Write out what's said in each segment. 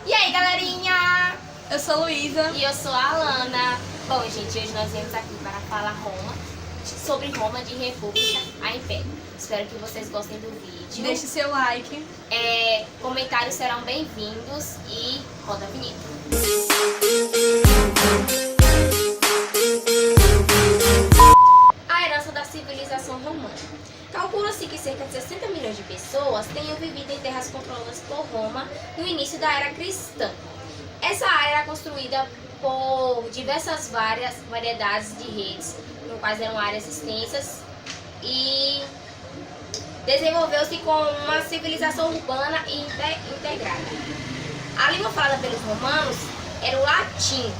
E aí, galerinha? Eu sou Luísa. E eu sou a Alana. Bom, gente, hoje nós viemos aqui para falar sobre Roma de República a Império. Espero que vocês gostem do vídeo. Deixe seu like. Comentários serão bem-vindos e roda a vinheta. A herança da civilização romana. Calcula-se que cerca de 60 milhões de pessoas tenham vivido em terras controladas por Roma no início da era cristã. Essa área era construída por diversas variedades de redes, no quais eram áreas extensas, e desenvolveu-se com uma civilização urbana e integrada. A língua falada pelos romanos era o latim,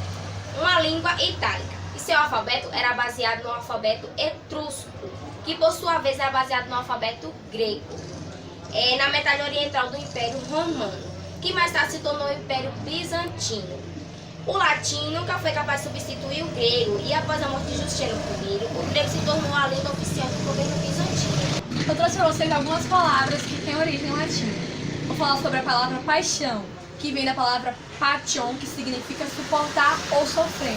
uma língua itálica, e seu alfabeto era baseado no alfabeto etrusco, que por sua vez era baseado no alfabeto grego, na metade oriental do Império Romano, que mais tarde se tornou o Império Bizantino. O latim nunca foi capaz de substituir o grego, e após a morte de Justino I, o grego se tornou a língua oficial do governo bizantino. Eu trouxe para vocês algumas palavras que têm origem latina. Vou falar sobre a palavra paixão, que vem da palavra passion, que significa suportar ou sofrer.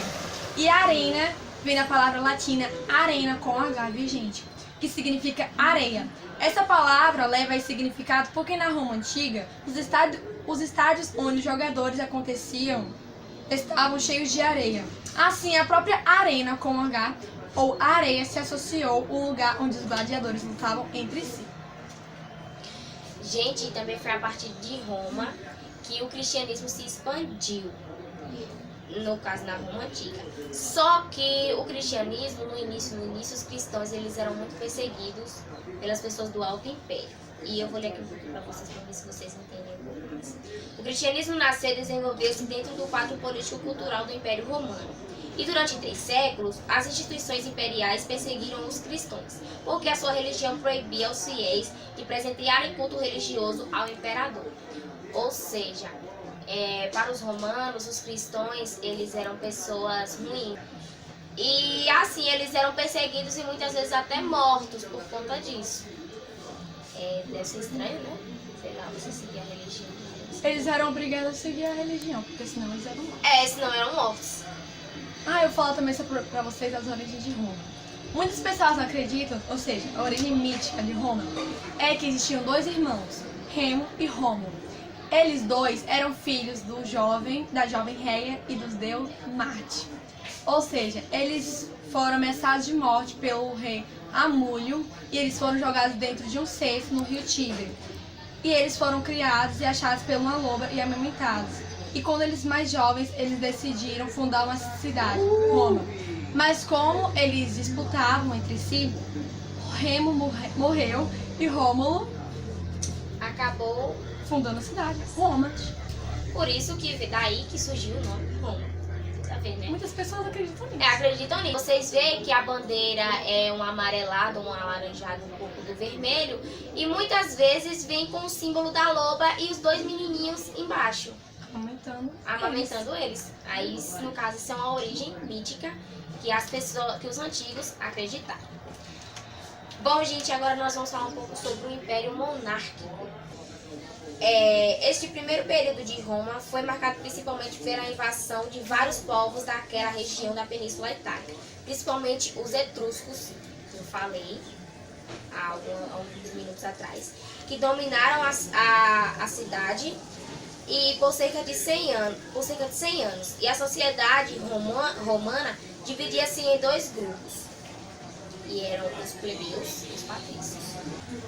E arena vem da palavra latina arena com H, viu, gente? Que significa areia. Essa palavra leva esse significado porque na Roma Antiga, os estádios onde os jogadores aconteciam estavam cheios de areia. Assim, a própria arena com H ou areia se associou ao lugar onde os gladiadores lutavam entre si. Gente, também foi a partir de Roma que o cristianismo se expandiu, no caso na Roma Antiga. Só que o cristianismo, no início os cristãos eles eram muito perseguidos pelas pessoas do Alto Império. E eu vou ler aqui um pouquinho para vocês, para ver se vocês entendem um pouco mais. O cristianismo nasceu e desenvolveu-se dentro do quadro político-cultural do Império Romano. E durante 3 séculos, as instituições imperiais perseguiram os cristãos, porque a sua religião proibia aos fiéis de presentearem culto religioso ao imperador. Ou seja, para os romanos, os cristãos, eles eram pessoas ruins. E assim, eles eram perseguidos e muitas vezes até mortos por conta disso. Deve ser estranho, né? Sei lá, você seguir a religião. Eles eram obrigados a seguir a religião, porque senão eles eram mortos. Senão eram mortos. Eu falo também para vocês as origens de Roma. Muitas pessoas acreditam, ou seja, a origem mítica de Roma é que existiam 2 irmãos, Remo e Rômulo. Eles 2 eram filhos da jovem Réia e dos deus Marte. Ou seja, eles foram ameaçados de morte pelo rei Amúlio e eles foram jogados dentro de um cesto no rio Tigre. E eles foram criados e achados por uma loba e amamentados. E quando eles mais jovens, eles decidiram fundar uma cidade, Roma. Mas como eles disputavam entre si, Remo morreu e Rômulo acabou fundando a cidade, Roma. Por isso que daí que surgiu o nome Roma. Tá vendo, né? Muitas pessoas acreditam nisso. Acreditam nisso. Vocês veem que a bandeira é um amarelado, um alaranjado, um pouco do vermelho. E muitas vezes vem com o símbolo da loba e os 2 menininhos embaixo. Amamentando eles. Aí, no caso, isso é uma origem mítica que os antigos acreditavam. Bom, gente, agora nós vamos falar um pouco sobre o Império Monárquico. Este primeiro período de Roma foi marcado principalmente pela invasão de vários povos daquela região da Península Itálica, principalmente os etruscos, que eu falei há alguns minutos atrás, que dominaram a cidade e por cerca de 100 anos. E a sociedade romana dividia-se em 2 grupos, e eram os plebeus e os patrícios.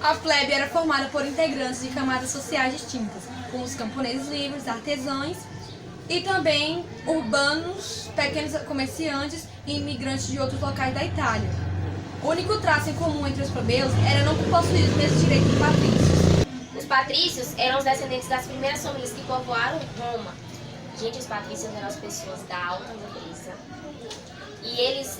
A plebe era formada por integrantes de camadas sociais distintas, como os camponeses livres, artesãos e também urbanos, pequenos comerciantes e imigrantes de outros locais da Itália. O único traço em comum entre os plebeus era não possuir os mesmos direitos dos patrícios. Os patrícios eram os descendentes das primeiras famílias que povoaram Roma. Gente, os patrícios eram as pessoas da alta nobreza. E eles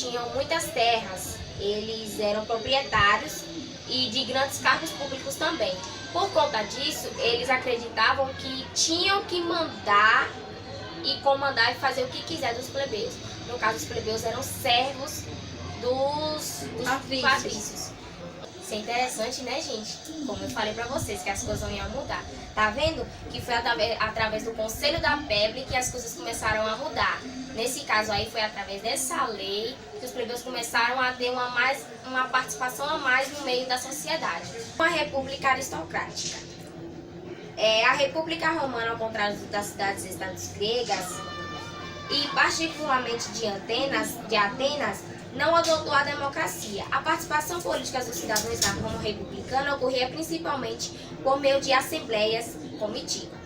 tinham muitas terras, eles eram proprietários e de grandes cargos públicos também. Por conta disso, eles acreditavam que tinham que mandar e comandar e fazer o que quiser dos plebeus. No caso, os plebeus eram servos dos patrícios. Isso é interessante, né, gente? Como eu falei pra vocês, que as coisas não iam mudar. Tá vendo? Que foi através do Conselho da Peble que as coisas começaram a mudar. Nesse caso aí, foi através dessa lei que os plebeus começaram a ter uma participação a mais no meio da sociedade. Uma república aristocrática. A República Romana, ao contrário das cidades-estados gregas, e particularmente de Atenas, não adotou a democracia. A participação política dos cidadãos na Roma republicana ocorria principalmente por meio de assembleias comitiva.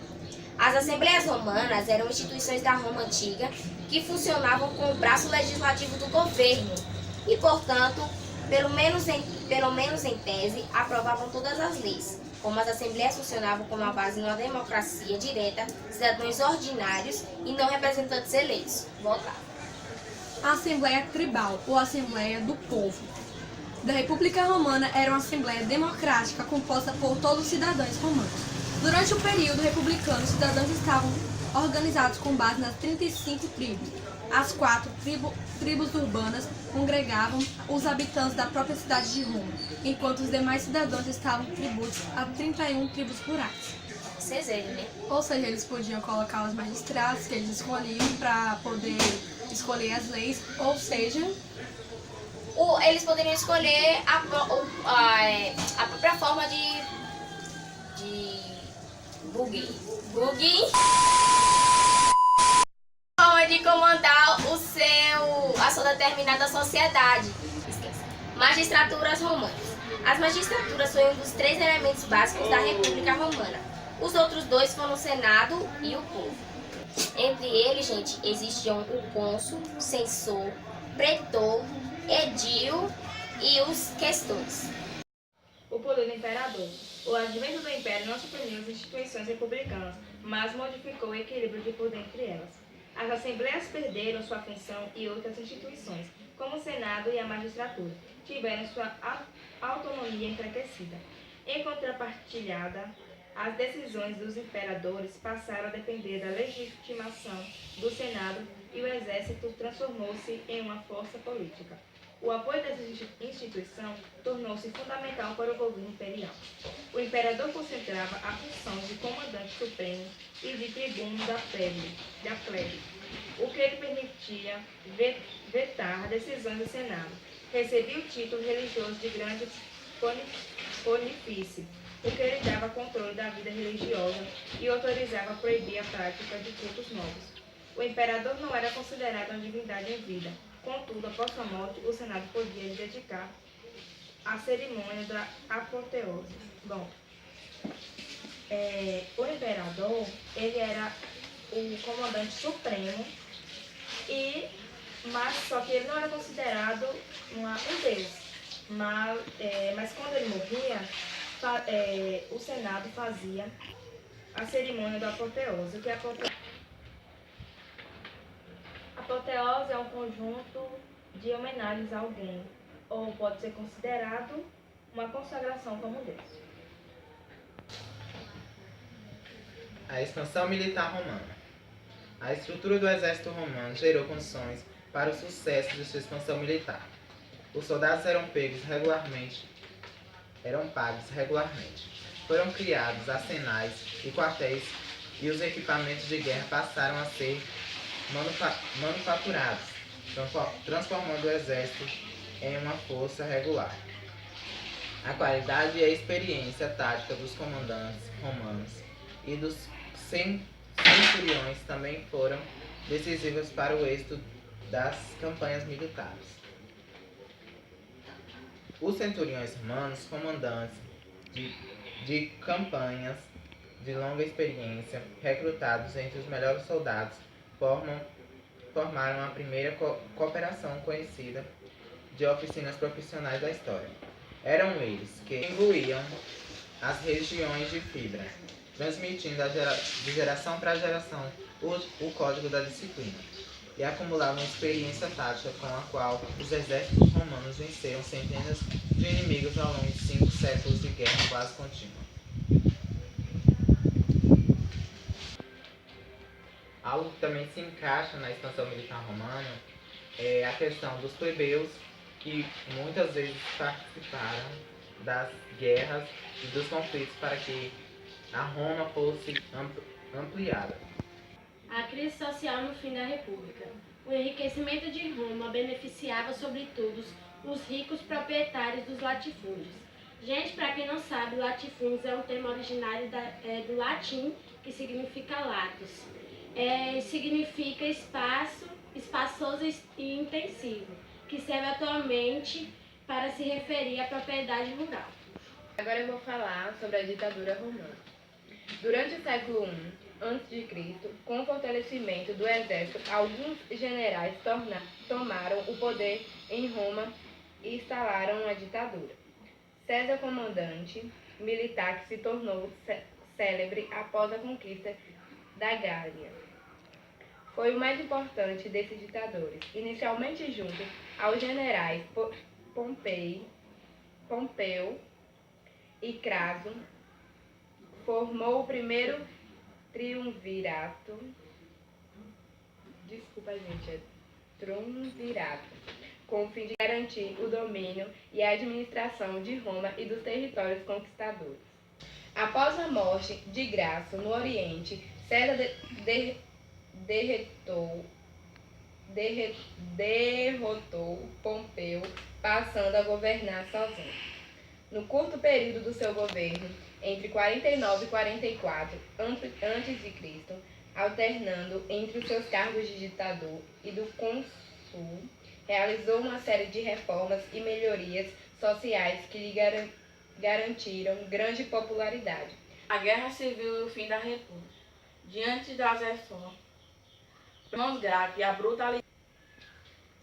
As assembleias romanas eram instituições da Roma antiga que funcionavam com o braço legislativo do governo e, portanto, pelo menos em tese, aprovavam todas as leis. Como as assembleias funcionavam com uma base numa democracia direta, cidadãos ordinários e não representantes eleitos votavam. A Assembleia Tribal, ou Assembleia do Povo, da República Romana era uma assembleia democrática composta por todos os cidadãos romanos. Durante o período republicano, os cidadãos estavam organizados com base nas 35 tribos. As 4 tribos urbanas congregavam os habitantes da própria cidade de Roma, enquanto os demais cidadãos estavam tributos a 31 tribos rurais. Né? Ou seja, eles podiam colocar os magistrados que eles escolhiam para poder escolher as leis, ou seja, eles poderiam escolher a própria forma de forma de comandar a sua determinada sociedade. Magistraturas romanas. As magistraturas foram um dos 3 elementos básicos da República Romana. Os outros 2 foram o Senado e o povo. Entre eles, gente, existiam o cônsul, censor, pretor, edil e os questores. O poder do imperador. O advento do império não suprimiu as instituições republicanas, mas modificou o equilíbrio de poder entre elas. As assembleias perderam sua função e outras instituições, como o Senado e a magistratura, tiveram sua autonomia enfraquecida. Em contrapartilhada, as decisões dos imperadores passaram a depender da legitimação do Senado e o exército transformou-se em uma força política. O apoio dessa instituição tornou-se fundamental para o governo imperial. O imperador concentrava a função de comandante supremo e de tribuno da plebe, o que lhe permitia vetar decisões do Senado. Recebia o título religioso de grande pontifício, o que lhe dava controle da vida religiosa e autorizava a proibir a prática de cultos novos. O imperador não era considerado uma divindade em vida. Contudo, após sua morte, o Senado podia lhe dedicar a cerimônia da apoteose. Bom, o imperador, ele era o comandante supremo, só que ele não era considerado um deus. Mas quando ele morria, o Senado fazia a cerimônia da apoteose. O que é apoteose é um conjunto de homenagens a alguém, ou pode ser considerado uma consagração como Deus. A expansão militar romana. A estrutura do exército romano gerou condições para o sucesso de sua expansão militar. Os soldados eram pagos regularmente. Foram criados arsenais e quartéis e os equipamentos de guerra passaram a ser manufaturados, transformando o exército em uma força regular. A qualidade e a experiência tática dos comandantes romanos e dos centuriões também foram decisivas para o êxito das campanhas militares. Os centuriões romanos, comandantes de campanhas de longa experiência, recrutados entre os melhores soldados, formaram a primeira cooperação conhecida de oficinas profissionais da história. Eram eles que imbuíam as regiões de fibra, transmitindo de geração para geração o código da disciplina, e acumulavam experiência tática com a qual os exércitos romanos venceram centenas de inimigos ao longo de 5 séculos de guerra quase contínua. Algo que também se encaixa na expansão militar romana é a questão dos plebeus, que muitas vezes participaram das guerras e dos conflitos para que a Roma fosse ampliada. A crise social no fim da República. O enriquecimento de Roma beneficiava sobretudo os ricos proprietários dos latifúndios. Gente, para quem não sabe, latifúndios é um termo originário do latim, que significa latus. Significa espaço, espaçoso e intensivo, que serve atualmente para se referir à propriedade rural. Agora eu vou falar sobre a ditadura romana. Durante o século I a.C., com o fortalecimento do exército, alguns generais tomaram o poder em Roma e instalaram a ditadura. César, comandante militar que se tornou célebre após a conquista da Gália, foi o mais importante desses ditadores. Inicialmente junto aos generais Pompeu e Craso, formou o primeiro triunvirato, com o fim de garantir o domínio e a administração de Roma e dos territórios conquistadores. Após a morte de Graço no Oriente, César derrotou Pompeu, passando a governar sozinho. No curto período do seu governo, entre 49 e 44 a.C., alternando entre os seus cargos de ditador e do cônsul, realizou uma série de reformas e melhorias sociais que lhe garantiram grande popularidade. A Guerra Civil e o fim da República. Diante das reformas, Irmãos Graco e a brutalidade.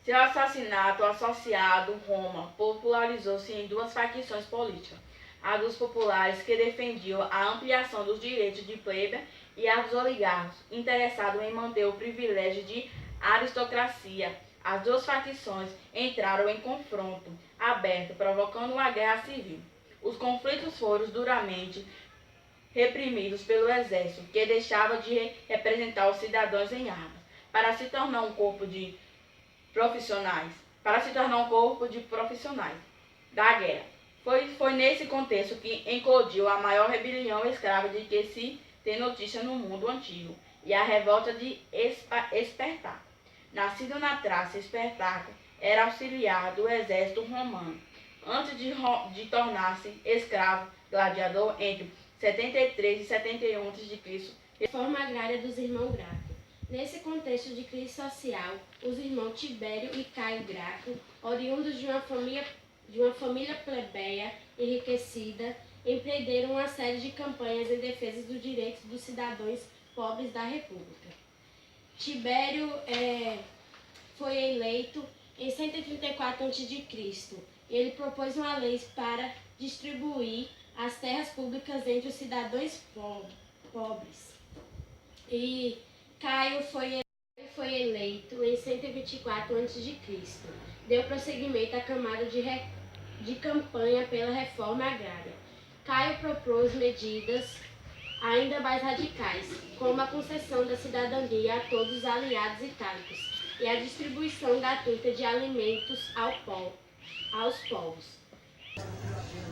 Seu assassinato associado Roma popularizou-se em duas facções políticas, a dos populares, que defendiam a ampliação dos direitos de plebe, e a dos oligarcas, interessados em manter o privilégio de aristocracia. As duas facções entraram em confronto aberto, provocando uma guerra civil. Os conflitos foram duramente reprimidos pelo exército, que deixava de representar os cidadãos em armas, para se tornar um corpo de profissionais da guerra. Foi nesse contexto que eclodiu a maior rebelião escrava de que se tem notícia no mundo antigo, e a revolta de Espartaco. Nascido na Trácia, Espartaco era auxiliar do exército romano, antes de tornar-se escravo gladiador entre 73 e 71 a.C. Reforma agrária dos irmãos Graco. Nesse contexto de crise social, os irmãos Tibério e Caio Graco, oriundos de uma família plebeia enriquecida, empreenderam uma série de campanhas em defesa dos direitos dos cidadãos pobres da República. Tibério foi eleito em 134 a.C. e ele propôs uma lei para distribuir as terras públicas entre os cidadãos pobres. E Caio foi eleito em 124 a.C. Deu prosseguimento à camada de campanha pela reforma agrária. Caio propôs medidas ainda mais radicais, como a concessão da cidadania a todos os aliados itálicos e a distribuição gratuita de alimentos aos povos.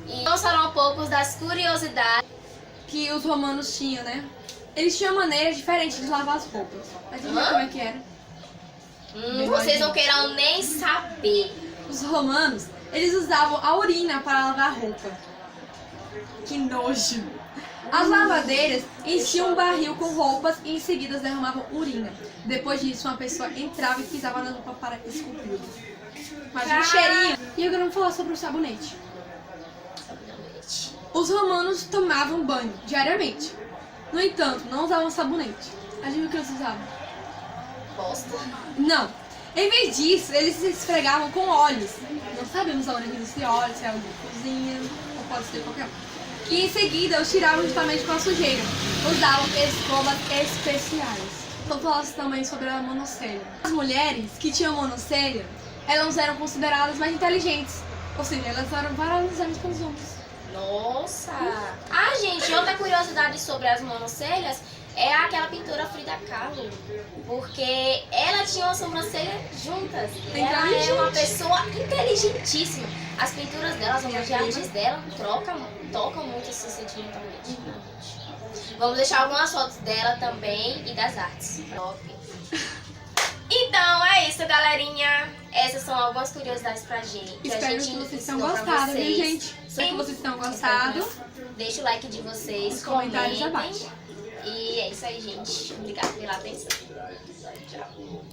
E não foram poucos das curiosidades Que os romanos tinham, né? Eles tinham maneira diferente de lavar as roupas. Mas você viu como é que era? Vocês não queiram nem saber. Os romanos, eles usavam a urina para lavar a roupa. Que nojo! As lavadeiras enchiam um barril com roupas e em seguida derramavam urina. Depois disso, uma pessoa entrava e pisava na roupa para esculpir. Imagina o cheirinho. E agora vamos falar sobre o sabonete. Os romanos tomavam banho diariamente. No entanto, não usavam sabonete. Adivinha o que eles usavam? Bosta. Não. Em vez disso, eles se esfregavam com óleos. Não sabemos aonde desse óleo, se é algo de cozinha, ou pode ser qualquer um. E em seguida, os tiravam justamente com a sujeira. Usavam escovas especiais. Vou falar também sobre a monocelha. As mulheres que tinham monocelha, elas eram consideradas mais inteligentes. Ou seja, elas eram paralisadas pelos homens. Nossa! Ah, gente, outra curiosidade sobre as monocelhas é aquela pintora Frida Kahlo, porque ela tinha uma sobrancelha juntas. Ela é uma pessoa inteligentíssima. As pinturas dela, as obras de artes dela, tocam muito sentimentalmente. Vamos deixar algumas fotos dela também e das artes. Top. Então é isso, galerinha. Essas são algumas curiosidades pra gente. Espero que vocês tenham gostado, viu, gente? Espero que vocês tenham gostado. Deixa o like de vocês, Os comentários comentem. abaixo. E é isso aí, gente. Obrigada pela atenção. Tchau.